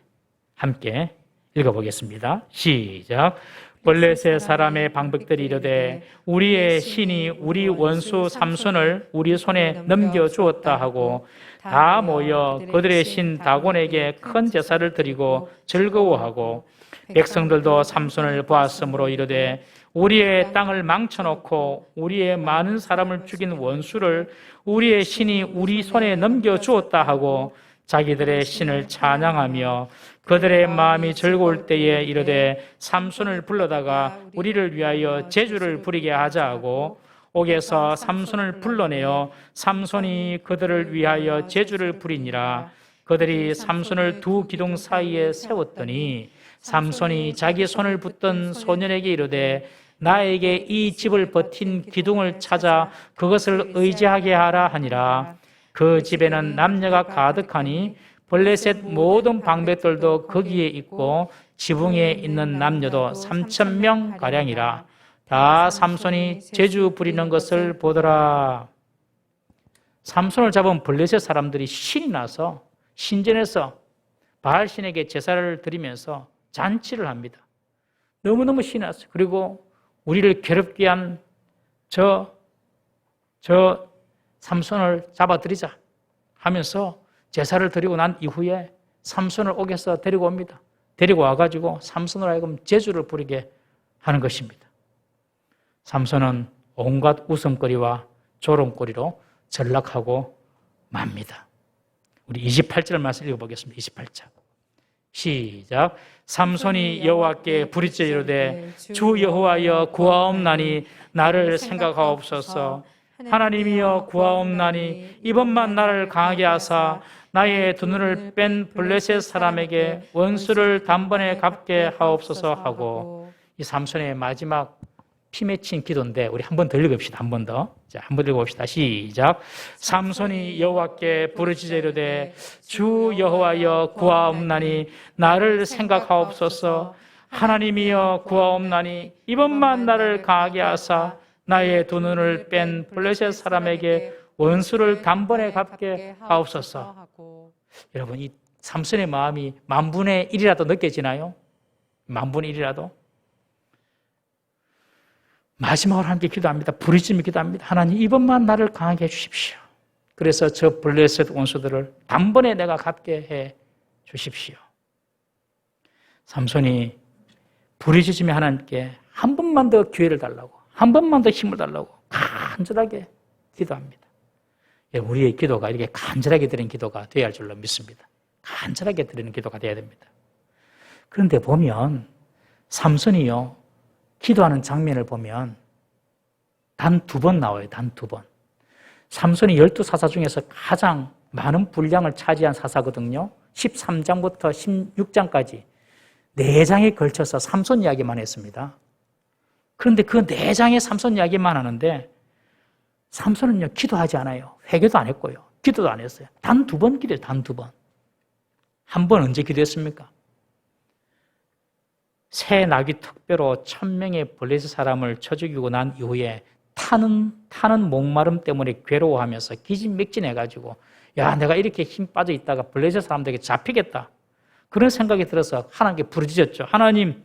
함께 읽어보겠습니다. 시작. 블레셋 사람의 방백들이 이르되 우리의 신이 우리 원수 삼손을 우리 손에 넘겨주었다 하고 다 모여 그들의 신 다곤에게 큰 제사를 드리고 즐거워하고 백성들도 삼손을 보았으므로 이르되 우리의 땅을 망쳐놓고 우리의 많은 사람을 죽인 원수를 우리의 신이 우리 손에 넘겨주었다 하고 자기들의 신을 찬양하며 그들의 마음이 즐거울 때에 이르되 삼손을 불러다가 우리를 위하여 제주를 부리게 하자 하고 옥에서 삼손을 불러내어 삼손이 그들을 위하여 제주를 부리니라. 그들이 삼손을 두 기둥 사이에 세웠더니 삼손이 자기 손을 붙던 소년에게 이르되 나에게 이 집을 버틴 기둥을 찾아 그것을 의지하게 하라 하니라. 그 집에는 남녀가 가득하니 블레셋 모든 방백들도 거기에 있고 지붕에 있는 남녀도 3,000명 가량이라. 다 삼손이 제주 부리는 것을 보더라. 삼손을 잡은 블레셋 사람들이 신이 나서 신전에서 바알신에게 제사를 드리면서 잔치를 합니다. 너무너무 신이 났어요. 그리고 우리를 괴롭게 한 저 삼손을 잡아드리자 하면서 제사를 드리고 난 이후에 삼손을 옥에서 데리고 옵니다. 데리고 와가지고 삼손으로 하여금 제주를 부리게 하는 것입니다. 삼손은 온갖 웃음거리와 조롱거리로 전락하고 맙니다. 우리 28절 말씀 읽어보겠습니다. 28절 시작. 삼손이 여호와께 부르짖어 이르되 주 여호와여 구하옵나니 나를 생각하옵소서. 하나님이여 구하옵나니 이번만 나를 강하게 하사 나의 두 눈을 뺀 블레셋 사람에게 원수를 단번에 갚게 하옵소서 하고, 이 삼손의 마지막 피 맺힌 기도인데 우리 한 번 더 읽읍시다. 한 번 더. 자, 한 번 읽어봅시다. 시작. 삼손이 여호와께 부르짖어 이르되 주 여호와여 구하옵나니 나를 생각하옵소서. 하나님이여 구하옵나니 이번만 나를 강하게 하사 나의 두 눈을 뺀 블레셋 사람에게 원수를 단번에 갚게 하옵소서. 여러분, 이 삼손의 마음이 10,000분의 1이라도 느껴지나요? 10,000분의 1이라도? 마지막으로 함께 기도합니다. 부르짖으며 기도합니다. 하나님, 이번만 나를 강하게 해주십시오. 그래서 저 블레셋 원수들을 단번에 내가 갚게 해 주십시오. 삼손이 부르짖으며 하나님께 한 번만 더 기회를 달라고, 한 번만 더 힘을 달라고 간절하게 기도합니다. 우리의 기도가 이렇게 간절하게 드리는 기도가 되어야 할 줄로 믿습니다. 간절하게 드리는 기도가 되어야 됩니다. 그런데 보면 삼손이요, 기도하는 장면을 보면 단 2번 나와요. 단 2번. 삼손이 12사사 중에서 가장 많은 분량을 차지한 사사거든요. 13장부터 16장까지 4장에 걸쳐서 삼손 이야기만 했습니다. 그런데 그 4장의 삼손 이야기만 하는데 삼손은요, 기도하지 않아요. 회개도 안 했고요. 기도도 안 했어요. 단 2번 기도해요. 단 2번. 한 번 언제 기도했습니까? 새 나귀 특배로 1,000명의 블레셋 사람을 쳐 죽이고 난 이후에 타는 목마름 때문에 괴로워하면서 기진맥진해가지고, 야, 내가 이렇게 힘 빠져 있다가 블레셋 사람들에게 잡히겠다, 그런 생각이 들어서 하나님께 부르짖었죠. 하나님,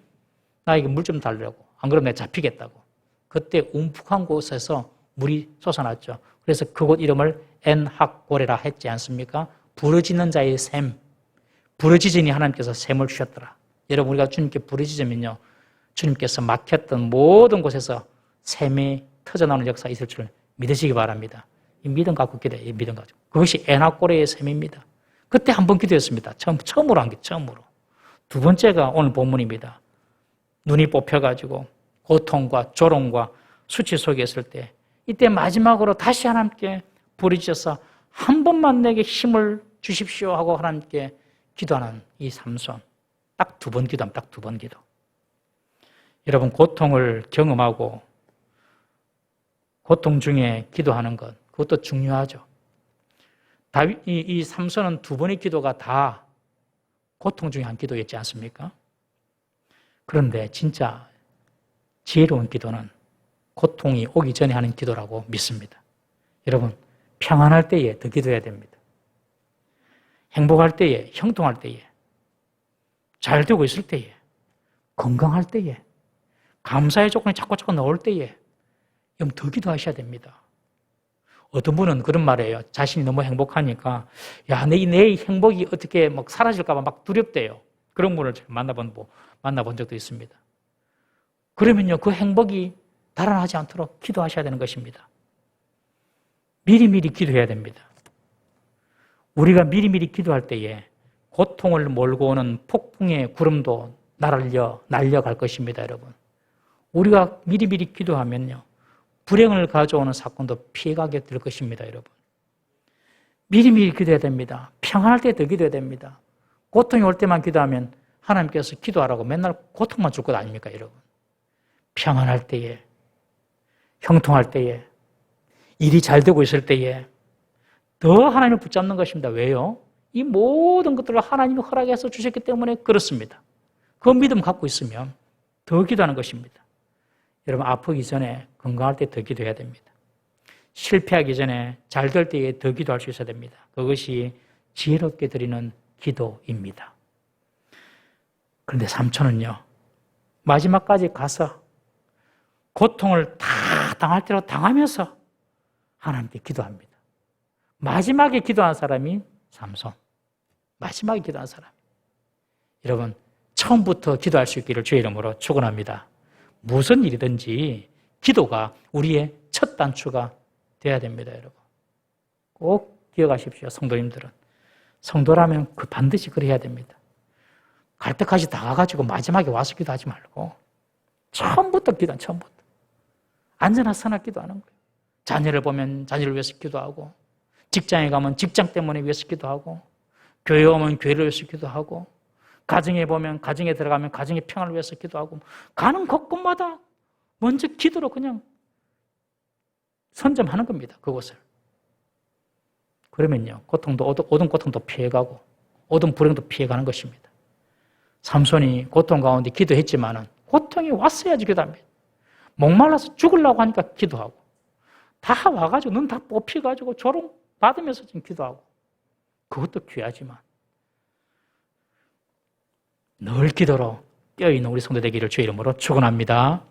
나에게 물 좀 달라고. 안 그러면 내가 잡히겠다고. 그때 움푹한 곳에서 물이 솟아났죠. 그래서 그곳 이름을 엔학고레라 했지 않습니까? 부르짖는 자의 샘. 부르짖으니 하나님께서 샘을 주셨더라. 여러분, 우리가 주님께 부르짖으면요, 주님께서 막혔던 모든 곳에서 샘이 터져나오는 역사가 있을 줄 믿으시기 바랍니다. 이 믿음 갖고 기도해. 이 믿음 가지고. 그것이 에나꼬레의 샘입니다. 그때 한 번 기도했습니다. 처음으로 한 게 처음으로. 두 번째가 오늘 본문입니다. 눈이 뽑혀가지고 고통과 조롱과 수치 속에 있을 때 이때 마지막으로 다시 하나님께 부르짖어서 한 번만 내게 힘을 주십시오 하고 하나님께 기도하는 이 삼손. 딱 두 번 기도합니다. 딱 두 번 기도. 여러분 고통을 경험하고 고통 중에 기도하는 것 그것도 중요하죠. 이 삼손은 두 번의 기도가 다 고통 중에 한 기도였지 않습니까? 그런데 진짜 지혜로운 기도는 고통이 오기 전에 하는 기도라고 믿습니다. 여러분 평안할 때에 더 기도해야 됩니다. 행복할 때에, 형통할 때에, 잘 되고 있을 때에, 건강할 때에, 감사의 조건이 자꾸 나올 때에 더 기도하셔야 됩니다. 어떤 분은 그런 말이에요. 자신이 너무 행복하니까 내 행복이 어떻게 막 사라질까 봐 막 두렵대요. 그런 분을 만나본 적도 있습니다. 그러면요 그 행복이 달아나지 않도록 기도하셔야 되는 것입니다. 미리미리 기도해야 됩니다. 우리가 미리미리 기도할 때에 고통을 몰고 오는 폭풍의 구름도 날려갈 것입니다, 여러분. 우리가 미리미리 기도하면요 불행을 가져오는 사건도 피해가게 될 것입니다, 여러분. 미리미리 기도해야 됩니다. 평안할 때 더 기도해야 됩니다. 고통이 올 때만 기도하면 하나님께서 기도하라고 맨날 고통만 줄 것 아닙니까, 여러분. 평안할 때에, 형통할 때에, 일이 잘 되고 있을 때에 더 하나님을 붙잡는 것입니다. 왜요? 이 모든 것들을 하나님이 허락해서 주셨기 때문에 그렇습니다. 그 믿음 갖고 있으면 더 기도하는 것입니다. 여러분 아프기 전에 건강할 때 더 기도해야 됩니다. 실패하기 전에 잘 될 때에 더 기도할 수 있어야 됩니다. 그것이 지혜롭게 드리는 기도입니다. 그런데 삼촌은요 마지막까지 가서 고통을 다 당할 대로 당하면서 하나님께 기도합니다. 마지막에 기도한 사람이 삼손. 마지막에 기도한 사람. 여러분 처음부터 기도할 수 있기를 주의 이름으로 축원합니다. 무슨 일이든지 기도가 우리의 첫 단추가 되어야 됩니다, 여러분. 꼭 기억하십시오, 성도님들은. 성도라면 반드시 그래야 됩니다. 갈 때까지 다 가가지고 마지막에 와서 기도하지 말고 처음부터 기도한 처음부터. 안전한 선악 기도하는 거예요. 자녀를 보면 자녀를 위해서 기도하고 직장에 가면 직장 때문에 위해서 기도하고 교회에 오면 교회를 위해서 기도하고 가정에 보면 가정에 들어가면 가정의 평안을 위해서 기도하고 가는 곳곳마다 먼저 기도로 그냥 선점하는 겁니다. 그곳을. 그러면요 오던 고통도 피해가고 오던 불행도 피해가는 것입니다. 삼손이 고통 가운데 기도했지만은 고통이 왔어야지 기도합니다. 목말라서 죽으려고 하니까 기도하고 다 와가지고 눈 다 뽑혀가지고 조롱 받으면서 지금 기도하고 그것도 귀하지만 늘 기도로 뼈있는 우리 성도 되기를 주의 이름으로 축원합니다.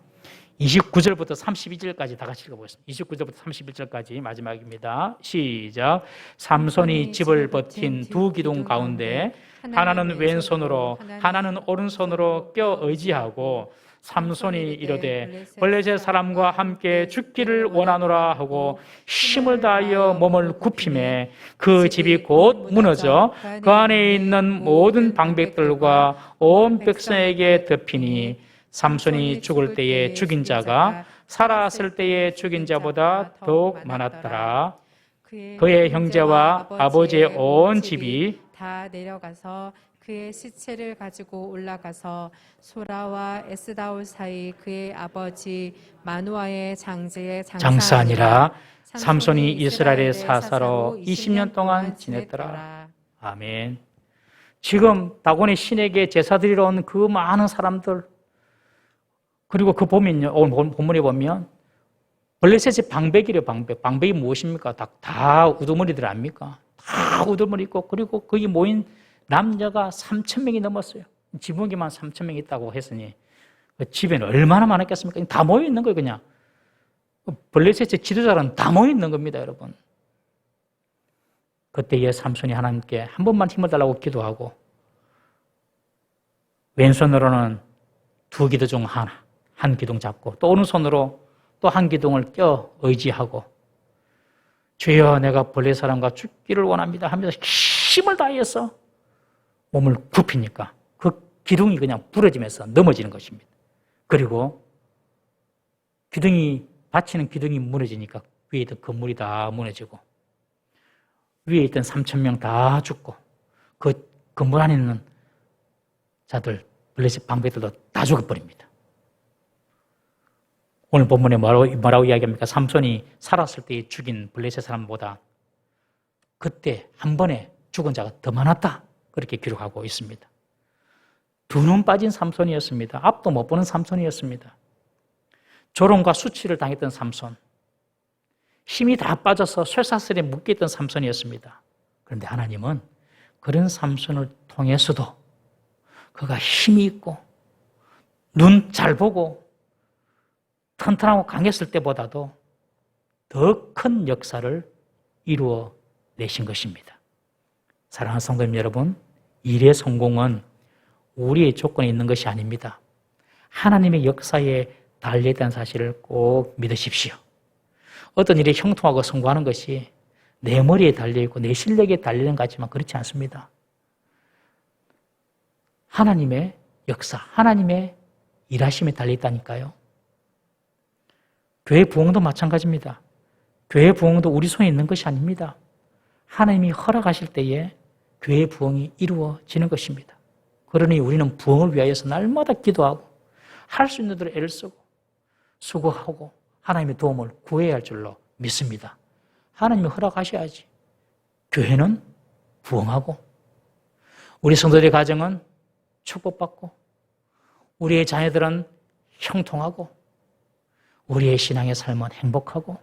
29절부터 32절까지 다 같이 읽어보겠습니다. 29절부터 31절까지 마지막입니다. 시작. 삼손이 집을 버틴 두 기둥 가운데 하나는 왼손으로 하나는 오른손으로 껴 의지하고 삼손이 이르되 블레셋 사람과 함께 죽기를 원하노라 하고 힘을 다하여 몸을 굽히매 그 집이 곧 무너져 그 안에 있는 모든 방백들과 온 백성에게 덮이니 삼손이 죽을 때에 죽인 자가 살아왔을 때에 죽인 자보다 더욱 많았더라. 그의 형제와 아버지의 온 집이 다 내려가서 그의 시체를 가지고 올라가서 소라와 에스다올 사이 그의 아버지 마누아의 장제에 장사하니라. 삼손이 이스라엘의 사사로 20년 동안 지냈더라. 아멘. 지금 다곤의 신에게 제사 드리러 온 그 많은 사람들 그리고 그 보면요 오늘 본문에 보면 블레셋의 방백이래요. 방백이 무엇입니까? 다 우두머리들 아닙니까? 다 우두머리 있고 그리고 거기 모인 남녀가 3,000명이 넘었어요. 지붕에만 3,000명이 있다고 했으니 그 집에는 얼마나 많았겠습니까? 다 모여 있는 거예요, 그냥. 블레셋의 지도자는 다 모여 있는 겁니다, 여러분. 그때에 삼손이 하나님께 한 번만 힘을 달라고 기도하고 왼손으로는 두 기도 중 한 기둥 잡고 또 오른손으로 또 한 기둥을 껴 의지하고 주여 내가 벌레 사람과 죽기를 원합니다 하면서 힘을 다해서 몸을 굽히니까 그 기둥이 그냥 부러지면서 넘어지는 것입니다. 그리고 기둥이 받치는 기둥이 무너지니까 위에 있던 건물이 다 무너지고 위에 있던 3,000명 다 죽고 그 건물 안에 있는 자들 블레셋 방배들도 다 죽어버립니다. 오늘 본문에 뭐라고 이야기합니까? 삼손이 살았을 때 죽인 블레셋 사람보다 그때 한 번에 죽은 자가 더 많았다. 그렇게 기록하고 있습니다. 두 눈 빠진 삼손이었습니다. 앞도 못 보는 삼손이었습니다. 조롱과 수치를 당했던 삼손. 힘이 다 빠져서 쇠사슬에 묶여있던 삼손이었습니다. 그런데 하나님은 그런 삼손을 통해서도 그가 힘이 있고 눈 잘 보고 튼튼하고 강했을 때보다도 더 큰 역사를 이루어 내신 것입니다. 사랑하는 성도님 여러분, 일의 성공은 우리의 조건에 있는 것이 아닙니다. 하나님의 역사에 달려있다는 사실을 꼭 믿으십시오. 어떤 일이 형통하고 성공하는 것이 내 머리에 달려있고 내 실력에 달리는 것 같지만 그렇지 않습니다. 하나님의 역사, 하나님의 일하심에 달려있다니까요. 교회 부흥도 마찬가지입니다. 교회 부흥도 우리 손에 있는 것이 아닙니다. 하나님이 허락하실 때에 교회 부흥이 이루어지는 것입니다. 그러니 우리는 부흥을 위하여서 날마다 기도하고 할 수 있는 대로 애를 쓰고 수고하고 하나님의 도움을 구해야 할 줄로 믿습니다. 하나님이 허락하셔야지. 교회는 부흥하고 우리 성도들의 가정은 축복받고 우리의 자녀들은 형통하고 우리의 신앙의 삶은 행복하고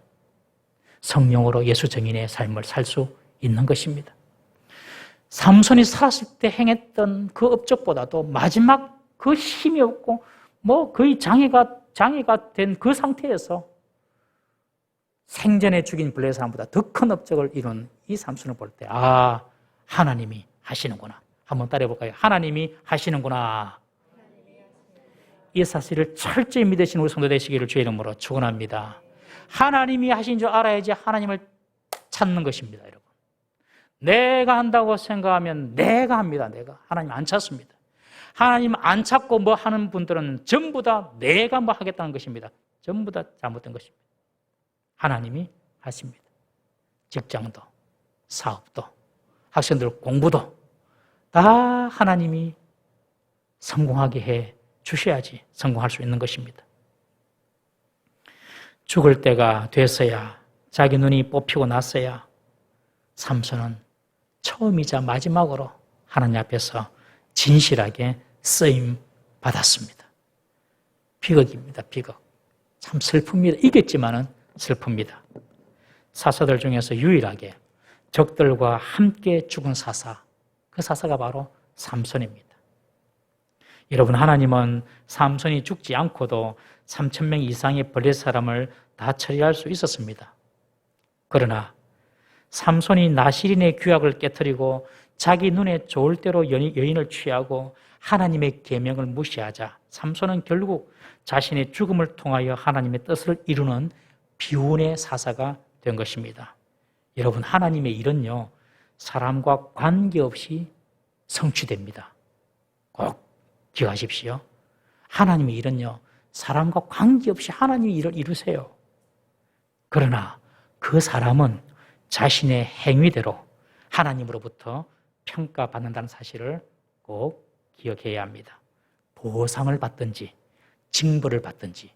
성령으로 예수 증인의 삶을 살 수 있는 것입니다. 삼손이 살았을 때 행했던 그 업적보다도 마지막 그 힘이 없고 거의 장애가 된 그 상태에서 생전에 죽인 블레셋 사람보다 더 큰 업적을 이룬 이 삼손을 볼 때 하나님이 하시는구나. 한번 따라해 볼까요? 하나님이 하시는구나. 이 사실을 철저히 믿으시는 우리 성도 되시기를 주의 이름으로 축원합니다. 하나님이 하신 줄 알아야지 하나님을 찾는 것입니다, 여러분. 내가 한다고 생각하면 내가 합니다. 내가. 하나님 안 찾습니다. 하나님 안 찾고 뭐 하는 분들은 전부 다 내가 뭐 하겠다는 것입니다. 전부 다 잘못된 것입니다. 하나님이 하십니다. 직장도, 사업도, 학생들 공부도 다 하나님이 성공하게 해 주셔야지 성공할 수 있는 것입니다. 죽을 때가 됐어야, 자기 눈이 뽑히고 났어야 삼손은 처음이자 마지막으로 하나님 앞에서 진실하게 쓰임 받았습니다. 비극입니다. 비극. 참 슬픕니다. 이겼지만은 슬픕니다. 사사들 중에서 유일하게 적들과 함께 죽은 사사, 그 사사가 바로 삼손입니다. 여러분, 하나님은 삼손이 죽지 않고도 3,000명 이상의 블레셋 사람을 다 처리할 수 있었습니다. 그러나 삼손이 나시린의 규약을 깨뜨리고 자기 눈에 좋을 대로 여인을 취하고 하나님의 계명을 무시하자 삼손은 결국 자신의 죽음을 통하여 하나님의 뜻을 이루는 비운의 사사가 된 것입니다. 여러분, 하나님의 일은요, 사람과 관계없이 성취됩니다. 꼭 기억하십시오. 하나님의 일은요, 사람과 관계없이 하나님의 일을 이루세요. 그러나 그 사람은 자신의 행위대로 하나님으로부터 평가받는다는 사실을 꼭 기억해야 합니다. 보상을 받든지 징벌을 받든지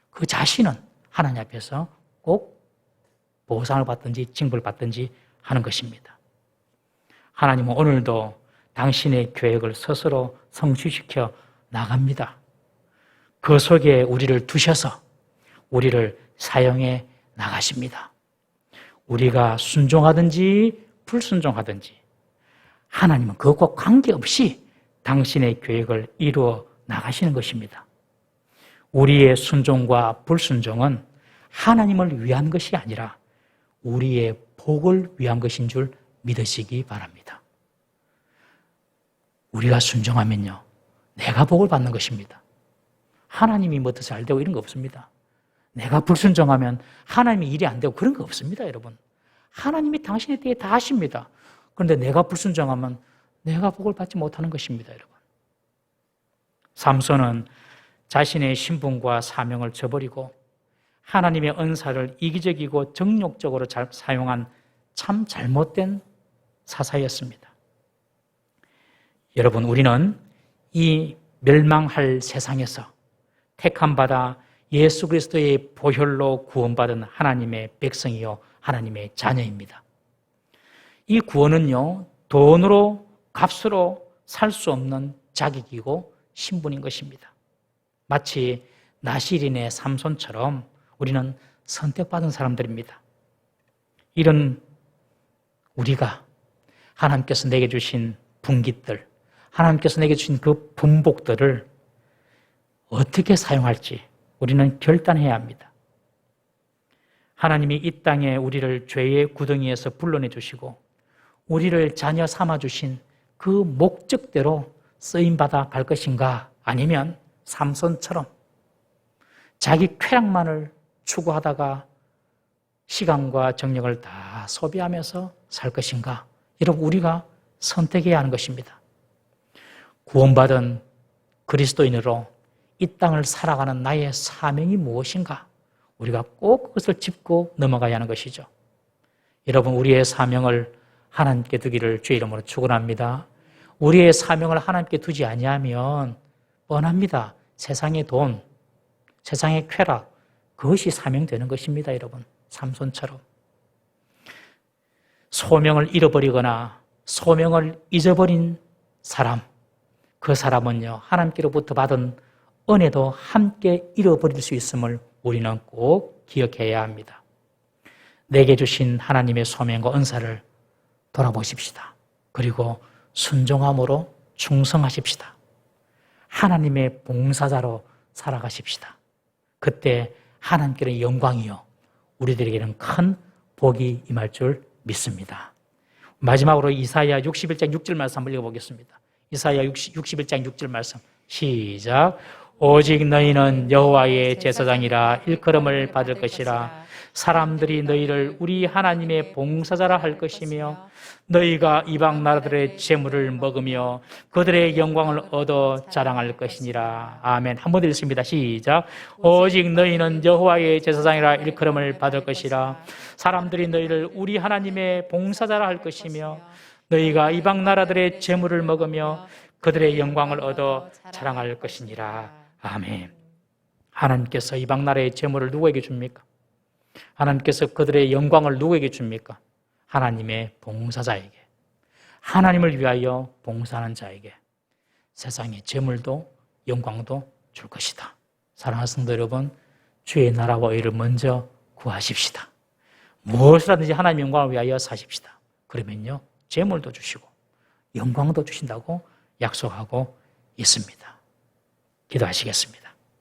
그 자신은 하나님 앞에서 꼭 보상을 받든지 징벌을 받든지 하는 것입니다. 하나님은 오늘도 당신의 계획을 스스로 성취시켜 나갑니다. 그 속에 우리를 두셔서 우리를 사용해 나가십니다. 우리가 순종하든지 불순종하든지 하나님은 그것과 관계없이 당신의 계획을 이루어 나가시는 것입니다. 우리의 순종과 불순종은 하나님을 위한 것이 아니라 우리의 복을 위한 것인 줄 믿으시기 바랍니다. 우리가 순종하면요, 내가 복을 받는 것입니다. 하나님이 뭐 더 잘 되고 이런 거 없습니다. 내가 불순종하면 하나님이 일이 안 되고 그런 거 없습니다, 여러분. 하나님이 당신에 대해 다 아십니다. 그런데 내가 불순종하면 내가 복을 받지 못하는 것입니다, 여러분. 삼손은 자신의 신분과 사명을 저버리고 하나님의 은사를 이기적이고 정욕적으로 사용한 참 잘못된 사사였습니다. 여러분, 우리는 이 멸망할 세상에서 택함받아 예수 그리스도의 보혈로 구원받은 하나님의 백성이요 하나님의 자녀입니다. 이 구원은요, 돈으로 값으로 살 수 없는 자격이고 신분인 것입니다. 마치 나실인의 삼손처럼 우리는 선택받은 사람들입니다. 이런 우리가 하나님께서 내게 주신 분깃들, 하나님께서 내게 주신 그 분복들을 어떻게 사용할지 우리는 결단해야 합니다. 하나님이 이 땅에 우리를 죄의 구덩이에서 불러내 주시고 우리를 자녀 삼아 주신 그 목적대로 쓰임받아 갈 것인가, 아니면 삼손처럼 자기 쾌락만을 추구하다가 시간과 정력을 다 소비하면서 살 것인가, 여러분, 우리가 선택해야 하는 것입니다. 구원받은 그리스도인으로 이 땅을 살아가는 나의 사명이 무엇인가, 우리가 꼭 그것을 짚고 넘어가야 하는 것이죠. 여러분, 우리의 사명을 하나님께 두기를 주의 이름으로 축원합니다. 우리의 사명을 하나님께 두지 아니하면 뻔합니다. 세상의 돈, 세상의 쾌락, 그것이 사명되는 것입니다, 여러분. 삼손처럼 소명을 잃어버리거나 소명을 잊어버린 사람, 그 사람은요, 하나님께로부터 받은 은혜도 함께 잃어버릴 수 있음을 우리는 꼭 기억해야 합니다. 내게 주신 하나님의 소명과 은사를 돌아보십시다. 그리고 순종함으로 충성하십시다. 하나님의 봉사자로 살아가십시다. 그때 하나님께는 영광이요, 우리들에게는 큰 복이 임할 줄 믿습니다. 마지막으로 이사야 61장 6절 말씀 한번 읽어보겠습니다. 이사야 61장 6절 말씀 시작. 오직 너희는 여호와의 제사장이라 일컬음을 받을 것이라. 사람들이 너희를 우리 하나님의 봉사자라 할 것이며 너희가 이방 나라들의 재물을 먹으며 그들의 영광을 얻어 자랑할 것이니라. 아멘. 한 번 더 읽습니다. 시작. 오직 너희는 여호와의 제사장이라 일컬음을 받을 것이라. 사람들이 너희를 우리 하나님의 봉사자라 할 것이며 너희가 이방 나라들의 재물을 먹으며 그들의 영광을 얻어 자랑할 것이니라. 아멘. 하나님께서 이방 나라의 재물을 누구에게 줍니까? 하나님께서 그들의 영광을 누구에게 줍니까? 하나님의 봉사자에게, 하나님을 위하여 봉사하는 자에게 세상의 재물도 영광도 줄 것이다. 사랑하는 성도 여러분, 주의 나라와 의를 먼저 구하십시다. 무엇을 하든지 하나님의 영광을 위하여 사십시다. 그러면요, 재물도 주시고 영광도 주신다고 약속하고 있습니다. 기도하시겠습니다.